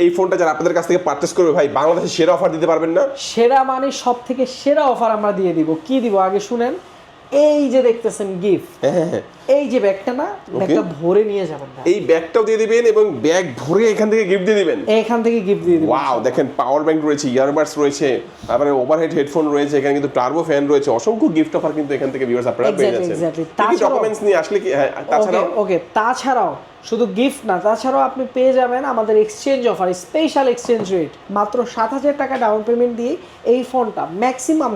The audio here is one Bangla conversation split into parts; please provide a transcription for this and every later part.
এই ফোনটা যারা আপনাদের কাছ থেকে পারচেজ করবে ভাই, বাংলাদেশে সেরা অফার দিতে পারবেন না? সেরা মানে সব থেকে সেরা অফার আমরা দিয়ে দিব। কি দিব আগে শুনেন। এই যে দেখতেছেন গিফট, এই যে ব্যাগটা না, ব্যাগটা ভরে নিয়ে যাবেন না, এই ব্যাগটাও দিয়ে দিবেন এবং ব্যাগ ভরে এখান থেকে গিফট দিয়ে দিবেন। এখান থেকে গিফট দিয়ে দিবেন। ওয়াও, দেখেন পাওয়ার ব্যাংক রয়েছে, ইয়ারবাডস রয়েছে, তারপরে ওভারহেড হেডফোন রয়েছে, এখানে কিন্তু টার্বো ফ্যান রয়েছে, অসংখ্য গিফট অফার কিন্তু এখান থেকে ভিউয়ার্স আপনারা পেয়ে যাচ্ছেন। কি ডকুমেন্টস নিয়ে আসলে কি তাছাড়াও ওকে তাছাড়াও শুধু গিফট না, তাছাড়াও আপনি পেয়ে যাবেন আমাদের exchange offer, special exchange rate. মাত্র 7,000 টাকা ডাউন পেমেন্ট দিয়ে এই ফোনটা ম্যাক্সিমাম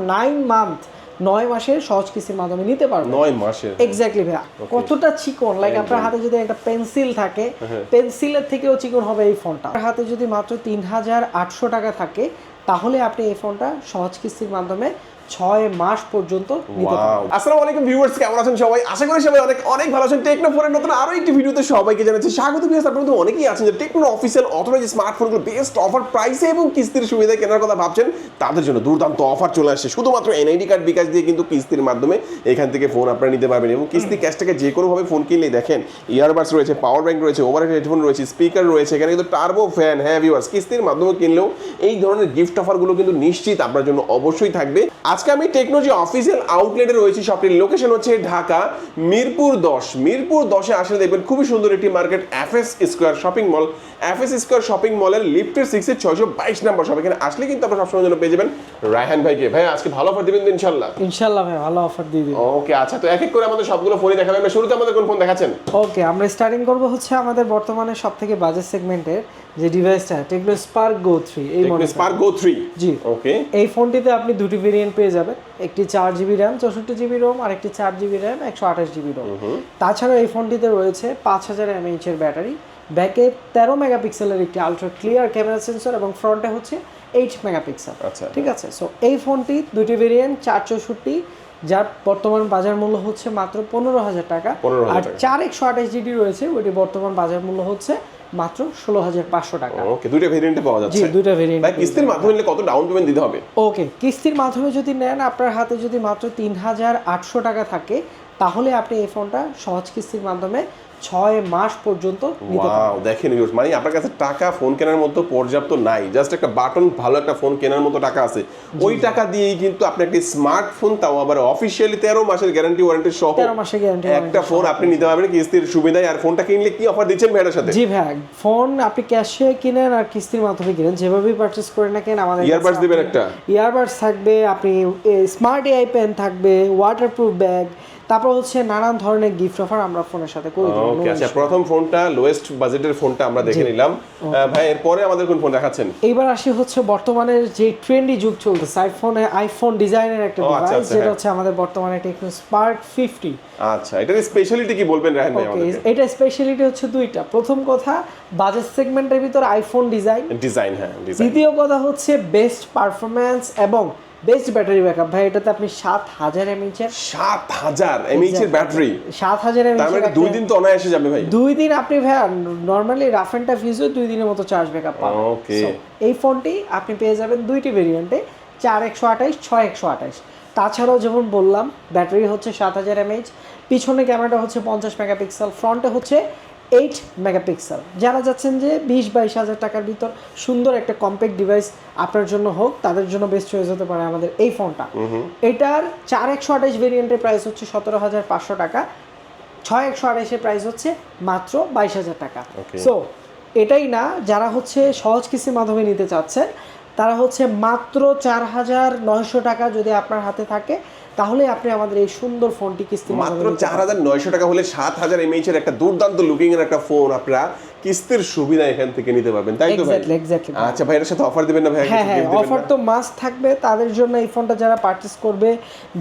9 মাসের সহজ কিস্তির মাধ্যমে নিতে পারবেন। 9 মাসের এক্স্যাক্টলি ভাই। কতটা চিকন, লাইক আপনার হাতে যদি একটা পেন্সিল থাকে, পেন্সিলের থেকেও চিকন হবে এই ফোনটা। আপনার হাতে যদি মাত্র 3,800 টাকা থাকে, তাহলে আপনি এই ফোনটা সহজ কিস্তির মাধ্যমে 6 মাস পর্যন্ত নিতে পারবেন। আসসালামু আলাইকুম ভিউয়ার্স, কেমন আছেন সবাই? আশা করি সবাই অনেক ভালো আছেন। টেকনোফোনের নতুন আরো একটি ভিডিওতে সবাইকে জানাচ্ছি স্বাগত। ভিউয়ার্স, আপনারা তো অনেকেই আছেন যে টেকনো অফিসিয়াল অথরাইজ স্মার্টফোনগুলো বেস্ট অফার প্রাইসে এবং কিস্তির সুবিধায় কেনার কথা ভাবছেন, তাদের জন্য দুর্দান্ত অফার চলে আসছে। শুধুমাত্র এনআইডি কার্ড বিকাশ দিয়ে কিন্তু কিস্তির মাধ্যমে এখান থেকে ফোন আপনারা নিতে পারবেন এবং কিস্তি ক্যাশ থেকে যে কোনোভাবে ফোন কিনলেই দেখেন ইয়ারবাডস রয়েছে, পাওয়ার ব্যাংক রয়েছে, ওভারহেড হেডফোন রয়েছে, স্পিকার রয়েছে, এখানে কিন্তু টার্বো ফ্যান। হ্যাঁ ভিউয়ার্স, কিস্তির মাধ্যমে কিনলেও এই ধরনের গিফট অফারগুলো কিন্তু নিশ্চিত আপনার জন্য অবশ্যই থাকবে। আজকে আমি টেকনোলজি অফিসিয়াল আউটলেটে রয়েছে। শপটির লোকেশন হচ্ছে ঢাকা মিরপুর 10। মিরপুর 10-এ আসলে দেখবেন খুবই সুন্দর একটি market, FS square shopping mall. FS square shopping মলের লিফটের 6-এ 622 নম্বর শপ। এখানে আসলে কিন্তু আপনারা সবসময়ের জন্য পেয়ে যাবেন রায়হান ভাইকে। ভাই আজকে ভালো অফার দিবেন তো ইনশাআল্লাহ? ইনশাআল্লাহ ভাই, ভালো অফার দিয়ে দিবেন। ওকে, আচ্ছা, তো এক এক করে আমাদের সবগুলো ফোনই দেখাবেন। শুরুতে আমাদের কোন ফোন দেখাচ্ছেন? ওকে, আমরা স্টার্টিং করব হচ্ছে আমাদের বর্তমানে সবথেকে বাজেট সেগমেন্টের যে ডিভাইসটা, টেকনো স্পার্ক গো 3। এই টেকনো স্পার্ক গো 3। জি, ওকে। এই ফোনটিতে আপনি দুটি ভেরিয়েন্ট পেয়ে যাবেন, একটি 4GB RAM 64GB ROM আর একটি 4GB RAM 128GB ROM। তাছাড়া এই ফোনটিতে রয়েছে 5000 mAh এর ব্যাটারি, ব্যাকে 13 মেগাপিক্সেলের একটি আলট্রা ক্লিয়ার ক্যামেরা সেন্সর এবং ফ্রন্টে হচ্ছে 8 মেগাপিক্সেল। আচ্ছা, ঠিক আছে। সো এই ফোনটি দুটি ভেরিয়েন্ট 464, যার বর্তমান বাজার মূল্য হচ্ছে মাত্র 15,000 টাকা। আর 4 128GB রয়েছে, ওইটি বর্তমান বাজার মূল্য হচ্ছে মাত্র 16,500 টাকা। ওকে, দুটো ভেরিয়েন্টে পাওয়া যাচ্ছে। জি, দুটো ভেরিয়েন্ট। ভাই কিস্তির মাধ্যমে নিলে কত ডাউন পেমেন্ট দিতে হবে? ওকে, কিস্তির মাধ্যমে যদি নেন, আপনার হাতে যদি মাত্র 3,800 টাকা থাকে, তাহলে আপনি এই ফোনটা সহজ কিস্তির মাধ্যমে 6 মাস পর্যন্ত নিতে পারবেন। ওয়াও, দেখেন ভিউয়ার্স, মানে আপনার কাছে টাকা ফোন কেনার মতো পর্যাপ্ত নাই, জাস্ট একটা বাটন ভালো একটা ফোন কেনার মতো টাকা আছে। ওই টাকা দিয়েই কিন্তু আপনি একটা স্মার্টফোন, তাও আবার অফিশিয়ালি 13 মাসের গ্যারান্টি ওয়ারেন্টি সহ 13 মাসের গ্যারান্টি একটা ফোন আপনি নিতে পারবেন কিস্তির সুবিধায়। আর ফোনটা কিনলে কি অফার দিচ্ছেন ভাইয়ের সাথে? জি ভাই, ফোন আপনি ক্যাশে কিনেন আর কিস্তির মাধ্যমে কিনেন, যেভাবেই পারচেজ করেন না কেন, আমাদের ইয়ারবাডস দিবেন একটা, ইয়ারবাডস থাকবে, আপনি স্মার্ট এআই পেন থাকবে, ওয়াটারপ্রুফ ব্যাগ, তারপর হচ্ছে নানান ধরনের গিফট অফার আমরা ফোনের সাথে করে দিই। ওকে, আচ্ছা, প্রথম ফোনটা লোয়েস্ট বাজেটের ফোনটা আমরা দেখে নিলাম। ভাই এরপরে আমাদের কোন ফোন দেখাচ্ছেন? এইবার আসি হচ্ছে বর্তমানের যে ট্রেন্ডি যুগ চলতেছে, আইফোন ডিজাইনের একটা ডিভাইস, যেটা হচ্ছে আমাদের বর্তমানে টেকনো স্পার্ক 50। আচ্ছা, এটার স্পেশালিটি কি বলবেন রায়হান ভাই আমাদের? এটা স্পেশালিটি হচ্ছে দুইটা। প্রথম কথা, বাজেট সেগমেন্টের ভিতর আইফোন ডিজাইন। হ্যাঁ, ডিজাইন। দ্বিতীয় কথা হচ্ছে বেস্ট পারফরম্যান্স এবং বেস্ট ব্যাটারি ব্যাকআপ। ভাই এটাতে আপনি 7,000 mAh এর 7,000 mAh এর ব্যাটারি। 7,000 mAh। তার মানে 2 দিন তো অনায়াসে যাবে ভাই। 2 দিন আপনি ভাই নরমালি রাফ এন্ড টাফ ইউজে 2 দিনের মতো চার্জ ব্যাকআপ পাবেন। ওকে, এই ফোনটি আপনি পেয়ে যাবেন দুইটি ভেরিয়েন্টে, 4 128 6 128। তাছাড়াও যেমন বললাম, ব্যাটারি হচ্ছে 7,000 mAh, পিছনে ক্যামেরাটা হচ্ছে 50 মেগাপিক্সেল, ফ্রন্টে হচ্ছে 8 মেগাপিক্সেল। যারা যাচ্ছেন যে 20-22 হাজার টাকার ভিতর সুন্দর একটা কম্প্যাক্ট ডিভাইস আপনার জন্য হোক, তাদের জন্য বেস্ট চয়েস হতে পারে আমাদের এই ফোনটা। এটার 4 128 ভেরিয়েন্টের প্রাইস হচ্ছে 17,500 টাকা, 6 128 এর প্রাইস হচ্ছে মাত্র 22,000 টাকা। সো এটাই না, যারা হচ্ছে সহজ কিস্তির মাধ্যমে নিতে চাচ্ছেন, তারা হচ্ছে মাত্র 4,900 টাকা যদি আপনার হাতে থাকে, তাহলে আপনি আমাদের এই সুন্দর ফোনটি কিস্তির মাত্র 4,900 টাকা হলে 7,000 mAh এর একটা দুর্দান্ত লুকিং এর একটা ফোন আপনারা কিস্তির সুবিধা এখান থেকে নিতে পারবেন, তাই তো ভাই? এক্স্যাক্টলি। আচ্ছা ভাই, এর সাথে অফার দিবেন না ভাই? হ্যাঁ, অফার তো মাস্ট থাকবে। তাদের জন্য এই ফোনটা যারা পারচেজ করবে,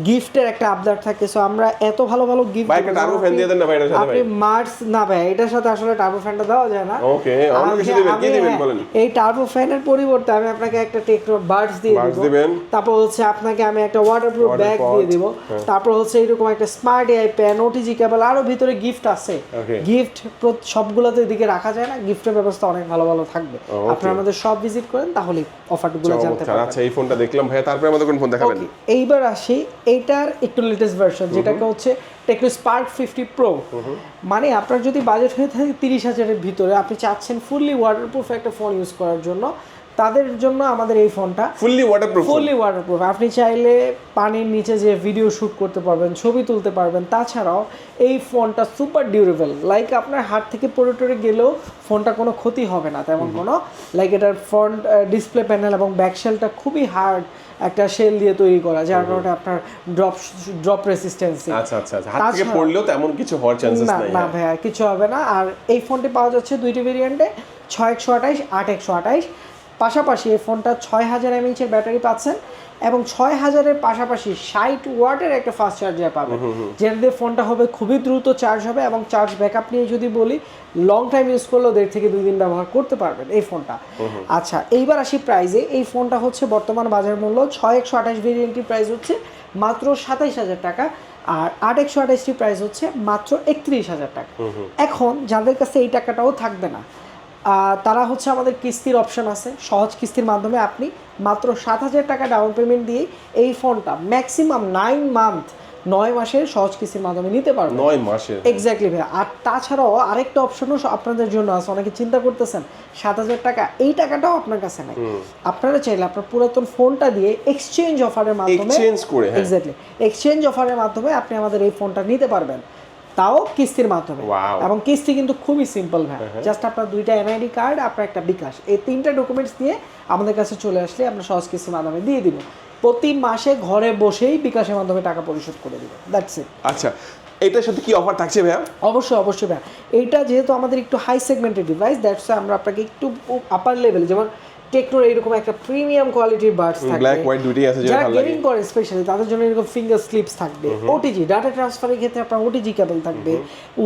গিফটের একটা আবদার থাকে। সো আমরা এত ভালো ভালো গিফট, ভাই একটা টার্বো ফ্যান দিয়ে দেন না ভাই এর সাথে। আপনি মার্স না ভাই, এটার সাথে আসলে টার্বো ফ্যানটা দেওয়া যায় না। ওকে, অন্য কিছু দিবেন? কি দিবেন বলেন? এই টার্বো ফ্যানের পরিবর্তে আমি আপনাকে একটা টেকনো বাডস দিয়ে দিব, তারপর হচ্ছে আপনাকে আমি একটা ওয়াটারপ্রুফ ব্যাগ দিয়ে দিব, তারপর হচ্ছে এরকম একটা smart AI pen, OTG cable, আরো ভিতরে গিফট আছে। গিফট সবগুলোতে এদিকে রাখা যায় না, গিফটের ব্যবস্থা অনেক ভালো ভালো থাকবে। আপনারা আমাদের সব ভিজিট করেন, তাহলে অফারগুলো জানতে পারবেন। আচ্ছা, এই ফোনটা দেখলাম ভাই, তারপরে আমাদের কোন ফোন দেখাবেন? এইবার আসি এইটার একটু লেটেস্ট ভার্সন, যেটাকে হচ্ছে টেকনো স্পার্ক 50 প্রো। মানে আপনার যদি বাজেট হয়ে থাকে 30,000-এর ভিতরে, আপনি চাচ্ছেন ফুললি ওয়াটারপ্রুফ একটা ফোন ইউজ করার জন্য, তাদের জন্য আমাদের এই ফোনটা ফুললি ওয়াটারপ্রুফ। আপনি চাইলে পানির নিচে যে ভিডিও শ্যুট করতে পারবেন, ছবি তুলতে পারবেন। তাছাড়াও এই ফোনটা সুপার ডিউরেবল, লাইক আপনার হাত থেকে পড়ে টরে গেলেও ফোনটা কোনো ক্ষতি হবে না তেমন কোনো। লাইক এটার ফ্রন্ট ডিসপ্লে প্যানেল এবং ব্যাকশেলটা খুবই হার্ড একটা শেল দিয়ে তৈরি করা, যার কারণে আপনার ড্রপ রেসিস্টেন্সি। আচ্ছা আচ্ছা আচ্ছা, হাত থেকে পড়লেও তেমন কিছু হওয়ার চান্সেস নাই। না ভাইয়া, কিছু হবে না। আর এই ফোনটি পাওয়া যাচ্ছে দুইটি ভেরিয়েন্টে, 6128, 8128। পাশাপাশি এই ফোনটা 6000 mAh-এর ব্যাটারি পাচ্ছেন এবং 6000-এর পাশাপাশি 60 ওয়াটের একটা ফাস্ট চার্জার পাবেন, যেটা দিয়ে ফোনটা হবে খুবই দ্রুত চার্জ হবে। এবং চার্জ ব্যাকআপ নিয়ে যদি বলি, লং টাইম ইউজ করলেও 1.5 থেকে 2 দিন ব্যবহার করতে পারবেন এই ফোনটা। আচ্ছা, এইবার আসি প্রাইসে। এই ফোনটা হচ্ছে বর্তমান বাজার মূল্য 6128 ভেরিয়েন্টটির প্রাইস হচ্ছে মাত্র 27000 টাকা, আর 8128টির প্রাইস হচ্ছে মাত্র 31000 টাকা। এখন যাদের কাছে এই টাকাটাও থাকবে না, তারা হচ্ছে আমাদের কিস্তির অপশন আছে, সহজ কিস্তির মাধ্যমে আপনি মাত্র 7000 টাকা ডাউন পেমেন্ট দিয়ে এই ফোনটা ম্যাক্সিমাম 9 মাসের সহজ কিস্তির মাধ্যমে নিতে পারবেন। 9 মাসের, এক্স্যাক্টলি ভাই। আর তাছাড়াও আরেকটা অপশনও আপনাদের জন্য আছে। অনেকে চিন্তা করতেছেন 7000 টাকা, এই টাকাটাও আপনার কাছে নাই। আপনারা চাইলে আপনার পুরাতন ফোনটা দিয়ে এক্সচেঞ্জ অফারের মাধ্যমে, এক্স্যাক্টলি এক্সচেঞ্জ অফারের মাধ্যমে আপনি আমাদের এই ফোনটা নিতে পারবেন, তাও কিস্তির মাধ্যমে। এবং কিস্তি কিন্তু খুবই সিম্পল ভাই, জাস্ট আপনার 2টা এনআইডি কার্ড, আপনার একটা বিকাশ, এই 3টা ডকুমেন্টস দিয়ে আমাদের কাছে চলে আসলে আমরা সহজ কিস্তির মাধ্যমে দিয়ে দিব। প্রতি মাসে ঘরে বসেই বিকাশের মাধ্যমে টাকা পরিশোধ করে দিব, দ্যাটস ইট। আচ্ছা, এটার সাথে কি অফার থাকছে ভাইয়া? অবশ্যই ভাই। এইটা যেহেতু আমাদের একটু হাই সেগমেন্টের ডিভাইস, দ্যাটস আমরা আপনাকে একটু আপার লেভেল, যেমন টেকনোর এরকম একটা প্রিমিয়াম কোয়ালিটির বাডস থাকবে, ব্ল্যাক হোয়াইট দুটোই আছে, যেটা ভালো লাগে। গেমিং করে স্পেশালি তাদের জন্য এরকম ফিঙ্গার স্লিপস থাকবে, ওটিজি ডাটা ট্রান্সফারের ক্ষেত্রে আপনার ওটিজি কেবল থাকবে,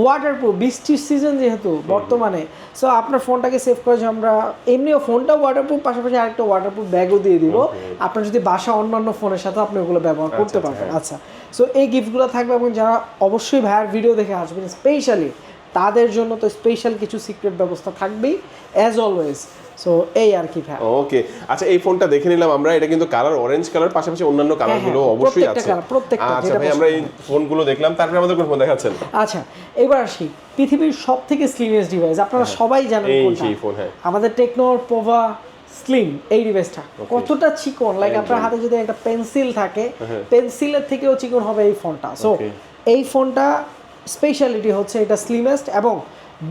ওয়াটারপ্রুফ, বৃষ্টির সিজন যেহেতু বর্তমানে, সো আপনার ফোনটাকে সেভ করে যে আমরা এমনিও ফোনটা ওয়াটারপ্রুফ, পাশাপাশি আরেকটা ওয়াটারপ্রুফ ব্যাগও দিয়ে দিব, আপনার যদি বাসা অন্যান্য ফোনের সাথে আপনি ওগুলো ব্যবহার করতে পারবেন। আচ্ছা, সো এই গিফটগুলো থাকবে। এবং যারা অবশ্যই ভাইয়ার ভিডিও দেখে আসবেন স্পেশালি, তাদের জন্য তো স্পেশাল কিছু সিক্রেট ব্যবস্থা থাকবেই অ্যাজ অলওয়েজ। সো এই আর কি ভাই। ওকে, আচ্ছা, এই ফোনটা দেখে নিলাম আমরা। এটা কিন্তু কালার অরেঞ্জ কালার, পাশাপাশি অন্যান্য কালারগুলো অবশ্যই আছে। আচ্ছা ভাই, আমরা এই ফোনগুলো দেখলাম, তারপরে আমাদের কোন ফোন দেখাচ্ছেন? আচ্ছা, এবার আসি পৃথিবীর সবথেকে স্লিমেস্ট ডিভাইস, আপনারা সবাই জানেন কোনটা, আমাদের টেকনোর পোভা স্লিম। এই ডিভাইসটা কতটা চিকন, লাইক আপনার হাতে যদি একটা পেন্সিল থাকে, পেন্সিলের থেকেও চিকন হবে এই ফোনটা। সো এই ফোনটা স্পেশালিটি হচ্ছে এটা স্লিমেস্ট এবং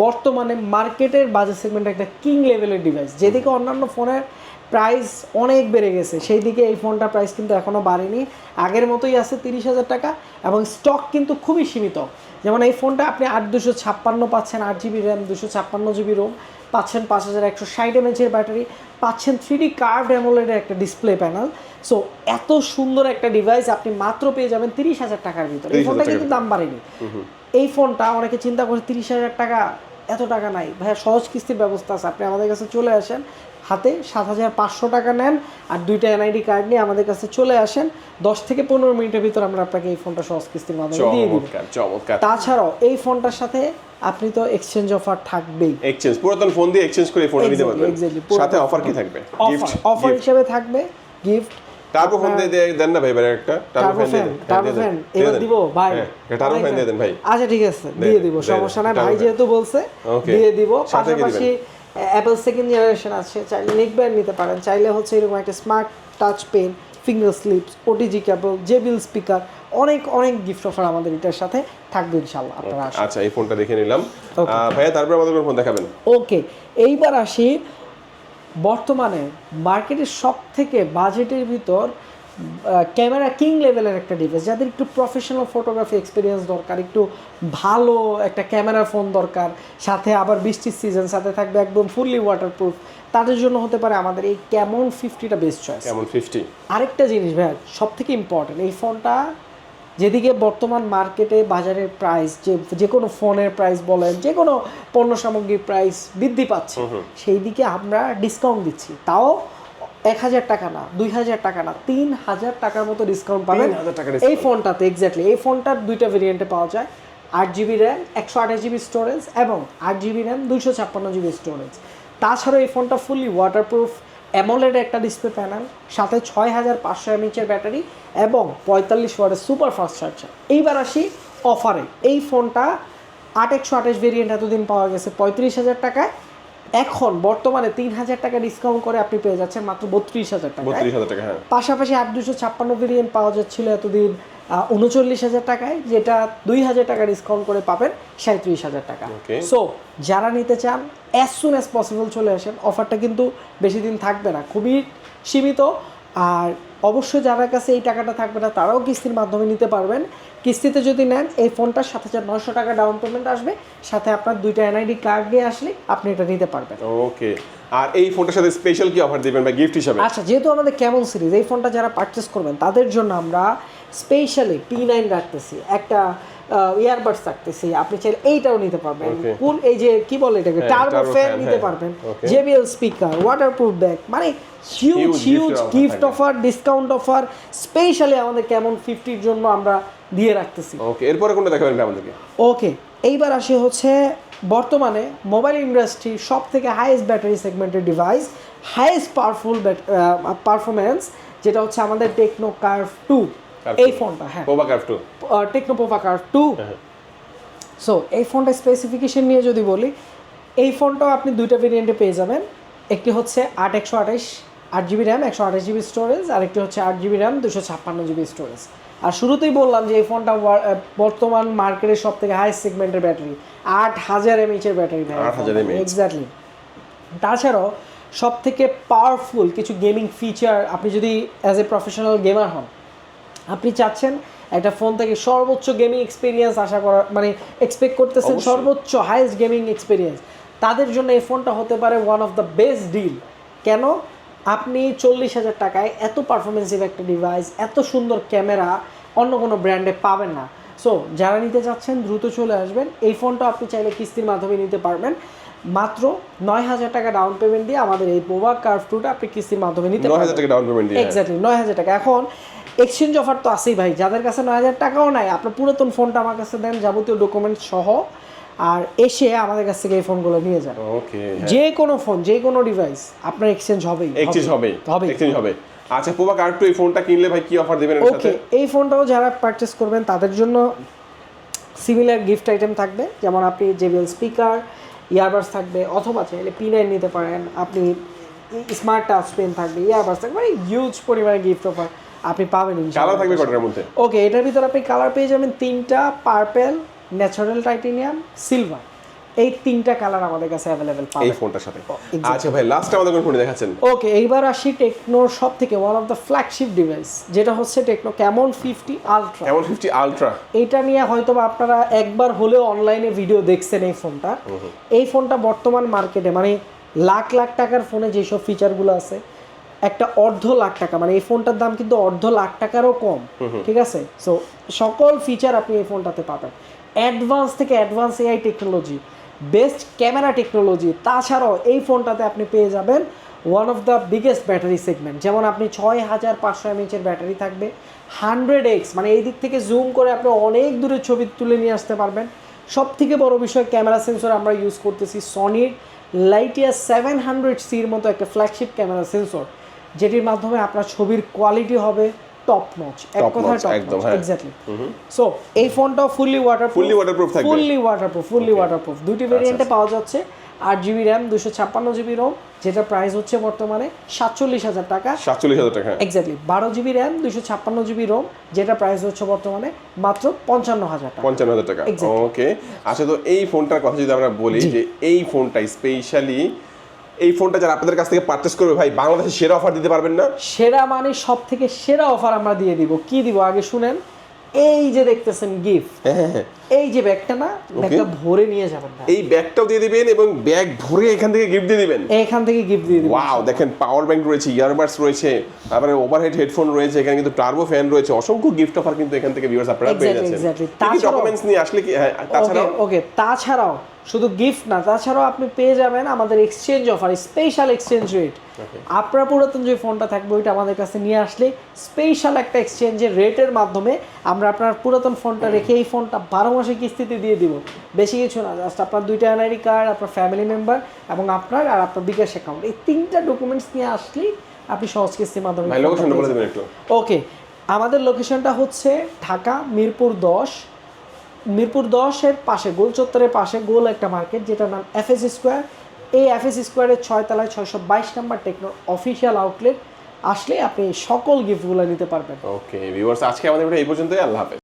বর্তমানে মার্কেটের বাজেট সেগমেন্টে একটা কিং লেভেলের ডিভাইস। যেদিকে অন্যান্য ফোনের প্রাইস অনেক বেড়ে গেছে, সেই দিকে এই ফোনটার প্রাইস কিন্তু এখনও বাড়েনি, আগের মতোই আছে 30,000 টাকা। এবং স্টক কিন্তু খুবই সীমিত। যেমন এই ফোনটা আপনি 8256 পাচ্ছেন, 8GB র্যাম, 256GB রোম পাচ্ছেন, 5160 mAh-এর ব্যাটারি পাচ্ছেন, 3D কার্ভড অ্যামোলেডের একটা ডিসপ্লে প্যানেল। সো এত সুন্দর একটা ডিভাইস আপনি মাত্র পেয়ে যাবেন 30,000 টাকার ভিতরে। এই ফোনটা কিন্তু দাম বাড়েনি। এই ফোনটা অনেকে চিন্তা করে 30,000 টাকা, এত টাকা নাই ভাইয়া, সহজ কিস্তির ব্যবস্থা আছে। আপনি আমাদের কাছে চলে আসেন, হাতে 7500 টাকা নেন, আর 2টা এনআইডি কার্ড নিয়ে আমাদের কাছে চলে আসেন, 10 থেকে 15 মিনিটের ভিতর আমরা আপনাকে এই ফোনটা সহজ কিস্তির মাধ্যমে দিয়ে দিব। তাছাড়াও এই ফোনটার সাথে আপনি তো এক্সচেঞ্জ অফার থাকবেই, এক্সচেঞ্জ, পুরাতন ফোন দিয়ে এক্সচেঞ্জ করে ফোন নিতে পারবেন। সাথে অফার কি থাকবে? অফার হিসেবে থাকবে গিফট। টার্বো ফ্যান দেন না ভাই, একটা টার্বো ফ্যান এবার দিব ভাই, টার্বো ফ্যান দিয়ে দেন ভাই। আচ্ছা ঠিক আছে, দিয়ে দিব, সমস্যা নাই, ভাই যেহেতু বলছে দিয়ে দিব। পাশাপাশি অ্যাপল সেকেন্ড জেনারেশন আছে, চাইলে নেকব্যান্ড নিতে পারেন, চাইলে হচ্ছে এরকম একটা smart touch pen, finger slips, OTG cable, JBL speaker, অনেক গিফট অফার আমাদের এটার সাথে থাকবে ইনশাআল্লাহ। আপনারা আসুন। আচ্ছা, এই ফোনটা দেখে নিলাম ভাইয়া, তারপরে আমাদের কোন ফোন দেখাবেন? ওকে, এইবার আসি বর্তমানে মার্কেটের সব থেকে বাজেটের ভিতর ক্যামেরা কিং লেভেলের একটা ডিভাইস, যাদের একটু প্রফেশনাল ফটোগ্রাফি এক্সপিরিয়েন্স দরকার, একটু ভালো একটা ক্যামেরা ফোন দরকার, সাথে আবার বৃষ্টির সিজন, সাথে থাকবে একদম ফুললি ওয়াটারপ্রুফ, তাদের জন্য হতে পারে আমাদের এই ক্যামন 50টা বেস্ট চয়েস। ক্যামন 50। আরেকটা জিনিস ভাই, সব থেকে ইম্পর্টেন্ট, এই ফোনটা যেদিকে বর্তমান মার্কেটে বাজারের প্রাইস, যে কোনো ফোনের প্রাইস বলেন, যে কোনো পণ্য সামগ্রীর প্রাইস বৃদ্ধি পাচ্ছে, সেই দিকে আমরা ডিসকাউন্ট দিচ্ছি, তাও 1000 টাকা না, 2000 টাকা না, 3000 টাকার মতো ডিসকাউন্ট পাবেন এই ফোনটাতে। এক্স্যাক্টলি, এই ফোনটার 2টা ভেরিয়েন্টে পাওয়া যায়, 8GB র্যাম, 128GB স্টোরেজ এবং 8GB র্যাম, 256GB স্টোরেজ। তাছাড়াও এই ফোনটা ফুললি ওয়াটারপ্রুফ, অ্যামোলেড একটা ডিসপ্লে প্যানেল, সাথে 6500 mAh-এর ব্যাটারি এবং 45 ওয়াটের সুপার ফাস্ট চার্জার। এইবার আসি অফারে। এই ফোনটা 8128 ভেরিয়েন্ট এতদিন পাওয়া গেছে 35,000 টাকায়, এখন বর্তমানে 3,000 টাকা ডিসকাউন্ট করে আপনি পেয়ে যাচ্ছেন মাত্র 32,000 টাকায়। 32,000 টাকা, হ্যাঁ। পাশাপাশি 8256 ভেরিয়েন্ট পাওয়া যাচ্ছিল এতদিন 39,000 টাকায়, যেটা 2,000 টাকা ডিসকাউন্ট করে পাবেন 37,000 টাকা। সো যারা নিতে চান অ্যাজ সুন অ্যাজ পসিবল চলে আসেন, অফারটা কিন্তু বেশি দিন থাকবে না, খুবই সীমিত। আর অবশ্যই যারা কাছে এই টাকাটা থাকবে না তারাও কিস্তির মাধ্যমে নিতে পারবেন। কিস্তিতে যদি নেন এই ফোনটা 7,900 টাকা ডাউন পেমেন্ট আসবে, সাথে আপনার 2টা এনআইডি কার্ড দিয়ে আসলে আপনি এটা নিতে পারবেন। ওকে, আর এই ফোনটার সাথে স্পেশাল কি অফার দিবেন বা গিফট হিসাবে? আচ্ছা, যেহেতু আমাদের কেমন সিরিজ, এই ফোনটা যারা পারচেস করবেন তাদের জন্য আমরা স্পেশালি P9 রাখতেছি, একটা ইয়ারবাডস রাখতেছি, আপনি চাইলে এইটাও নিতে পারবেন। কোন এই যে কি বলে এটাকে, টার্বো ফ্যান নিতে পারবেন, JBL স্পিকার, ওয়াটারপ্রুফ ব্যাগ, মানে huge huge gift offer, discount offer specially আমাদের কেমন 50 এর জন্য আমরা দিয়ে রাখতেছি। ওকে, এরপরে কোনটা দেখাবেন আমাদেরকে? ওকে, এইবার আসি হচ্ছে বর্তমানে মোবাইল ইন্ডাস্ট্রি সব থেকে হাইয়েস্ট ব্যাটারি সেগমেন্টের ডিভাইস, হাইয়েস্ট পাওয়ারফুল পারফরমেন্স, যেটা হচ্ছে আমাদের টেকনো কার্ভ 2 এই ফোনটা। হ্যাঁ, Pova curve 2, techno Pova curve 2। So এই ফোনটা স্পেসিফিকেশন নিয়ে যদি বলি, এই ফোনটাও আপনি 2টা ভেরিয়েন্টে পেয়ে যাবেন। একটি হচ্ছে 8128 8GB র্যাম 128GB স্টোরেজ, আর একটি হচ্ছে 8GB র্যাম 256GB স্টোরেজ। আর শুরুতেই বললাম যে এই ফোনটা বর্তমান মার্কেটের সব থেকে হাই সেগমেন্টের ব্যাটারি, 8000 mAh এর ব্যাটারি। 8000 mAh exactly. তাছাড়াও সব থেকে পাওয়ারফুল কিছু গেমিং ফিচার, আপনি যদি অ্যাজ এ প্রফেশনাল গেমার হন, আপনি চাচ্ছেন একটা ফোন থেকে সর্বোচ্চ গেমিং এক্সপিরিয়েন্স আশা করা, মানে এক্সপেক্ট করতেছেন সর্বোচ্চ হাইয়েস্ট গেমিং এক্সপিরিয়েন্স, তাদের জন্য এই ফোনটা হতে পারে one of the best deal. কেন? আপনি 40,000 টাকায় এত পারফরমেন্সিভ একটা ডিভাইস, এত সুন্দর ক্যামেরা অন্য কোনো ব্র্যান্ডে পাবেন না। সো যারা নিতে চাচ্ছেন দ্রুত চলে আসবেন। এই ফোনটা আপনি চাইলে কিস্তির মাধ্যমে নিতে পারবেন, মাত্র 9,000 টাকা ডাউন পেমেন্ট দিয়ে আমাদের এই পোভা কার্ভ 2টা আপনি কিস্তির মাধ্যমে নিতে পারবেন। 9,000 টাকা ডাউন পেমেন্ট দিয়ে, এক্স্যাক্টলি 9,000 টাকা। এখন এক্সচেঞ্জ অফার তো আছেই ভাই, যাদের কাছে 9,000 টাকাও নাই, আপনার পুরাতন ফোনটা আমার কাছে দেন যাবতীয় ডকুমেন্ট সহ, আর এসে আমাদের কাছ থেকে এই ফোনগুলো নিয়ে যান। ওকে, যে কোনো ফোন, যে কোনো ডিভাইস আপনার এক্সচেঞ্জ হবেই, এক্সচেঞ্জ হবে। আচ্ছা, পোভা কার্ভ 2 এই ফোনটা কিনলে ভাই কি অফার দিবেন এর সাথে? ওকে, এই ফোনটাও যারা পারচেজ করবেন তাদের জন্য সিমিলার গিফট আইটেম থাকবে, যেমন আপনি JBL স্পিকার, ইয়ারবাডস থাকবে, অথবা চাইলে P9 নিতে পারেন, আপনি স্মার্ট টাচ পেন থাকবে, ইয়ারবাডস থাকবে, মানে হিউজ পরিমাণে গিফট অফার আপনি পাবেন। কালার থাকবে কয়টার মধ্যে? ওকে, এটার ভিতরে আপনি কালার পেয়ে যাবেন 3টা, পার্পল, ন্যাচারাল টাইটেনিয়াম, সিলভার, এই 3টা কালার আমাদের কাছে অ্যাভেলেবেল পাবেন এই ফোনটার সাথে। আচ্ছা ভাই, লাস্ট আমাদের কোন ফোন দেখাচ্ছেন? ওকে, এইবার আসি টেকনোর সব থেকে one of the flagship device, যেটা হচ্ছে techno Camon 50 ultra. Camon 50 ultra, এইটা নিয়ে হয়তো আপনারা একবার হলেও অনলাইনে ভিডিও দেখছেন এই ফোনটা। এই ফোনটা বর্তমান মার্কেটে মানে লাখ লাখ টাকার ফোনে যেসব ফিচারগুলো আছে, একটা 1,50,000 টাকা, মানে এই ফোনটার দাম কিন্তু 1,50,000 টাকারও কম, ঠিক আছে? সো সকল ফিচার আপনি এই ফোনটাতে পাবেন, অ্যাডভান্স থেকে advance AI technology, best camera technology. তাছাড়াও এই ফোনটাতে আপনি পেয়ে যাবেন one of the biggest battery segment, যেমন আপনি 6,500 mAh এর ব্যাটারি থাকবে, 100x, মানে এই দিক থেকে জুম করে আপনি অনেক দূরে ছবি তুলে নিয়ে আসতে পারবেন। সব থেকে বড় বিষয়, ক্যামেরা সেন্সর আমরা ইউজ করতেছি সনির লাইটিয়া 700Cর মতো একটা ফ্ল্যাগশিপ ক্যামেরা সেন্সর, যেটির মাধ্যমে আপনার ছবির কোয়ালিটি হবে টপ নচ, এক কথায় টপ নচ। এক্স্যাক্টলি। সো এই ফোনটাও ফুললি ওয়াটারপ্রুফ থাকবে, ফুললি ওয়াটারপ্রুফ। দুটি ভেরিয়েন্টে পাওয়া যাচ্ছে, 8GB র্যাম 256GB রোম, যেটা প্রাইস হচ্ছে বর্তমানে 47,000 টাকা। 47,000 টাকা, exactly. 12GB RAM 256GB ROM, যেটা প্রাইস হচ্ছে বর্তমানে মাত্র 55,000 টাকা। 55,000 টাকা, ওকে। আচ্ছা, তো এই ফোনটার কথা যদি আমরা বলি, যে এই ফোনটা স্পেশালি, এই ফোনটা যারা আপনাদের কাছ থেকে পারচেজ করবে ভাই, বাংলাদেশে সেরা অফার দিতে পারবেন না? সেরা মানে সব থেকে সেরা অফার আমরা দিয়ে দিব। কি দিব আগে শুনেন। এই যে দেখতেছেন গিফট, এই যে ব্যাগটা না, ব্যাগটা ভরে নিয়ে যাবেন না, এই ব্যাগটাও দিয়ে দিবেন এবং ব্যাগ ভরে এখান থেকে গিফট দিয়ে দিবেন। এখান থেকে গিফট দিয়ে দিবেন। ওয়াও, দেখেন পাওয়ার ব্যাংক রয়েছে, ইয়ারবাডস রয়েছে, তারপরে ওভারহেড হেডফোন রয়েছে, এখানে কিন্তু টার্বো ফ্যান রয়েছে, অসংখ্য গিফট অফার কিন্তু এখান থেকে ভিউয়ার্স আপনারা পেয়ে যাচ্ছেন। কি ডকুমেন্টস নিয়ে আসলে কি? তাছাড়াও শুধু গিফট না, তাছাড়াও আপনি পেয়ে যাবেন আমাদের exchange offer, special exchange rate. আপনার পুরাতন যে ফোনটা থাকবে ওইটা আমাদের কাছে নিয়ে আসলে স্পেশাল একটা এক্সচেঞ্জের রেটের মাধ্যমে আমরা আপনার পুরাতন ফোনটা রেখে এই ফোনটা 12 মাসে কিস্তিতে দিয়ে দিব। বেশি কিছু না, জাস্ট আপনার 2টা এনআইডি কার্ড, আপনার ফ্যামিলি মেম্বার এবং আপনার আর আপনার বিকাশ অ্যাকাউন্ট, এই 3টা ডকুমেন্টস নিয়ে আসলেই আপনি সহজ কিস্তির মাধ্যমে। লোকেশনটা বলে দিবেন একটু। ওকে, আমাদের লোকেশনটা হচ্ছে ঢাকা মিরপুর 10, মিরপুর 10-এর পাশে গোল চত্বরের পাশে গোল একটা মার্কেট যেটার নাম এফএস স্কোয়ার। এই এফএস স্কোয়ারের 6 তলায় 622 নম্বর টেকনোর অফিসিয়াল আউটলেট আসলে আপনি সকল গিফটগুলো নিতে পারবেন। ওকে ভিউয়ার্স, আজকে আমাদের ভিডিও এই পর্যন্তই। আল্লাহ হাফেজ।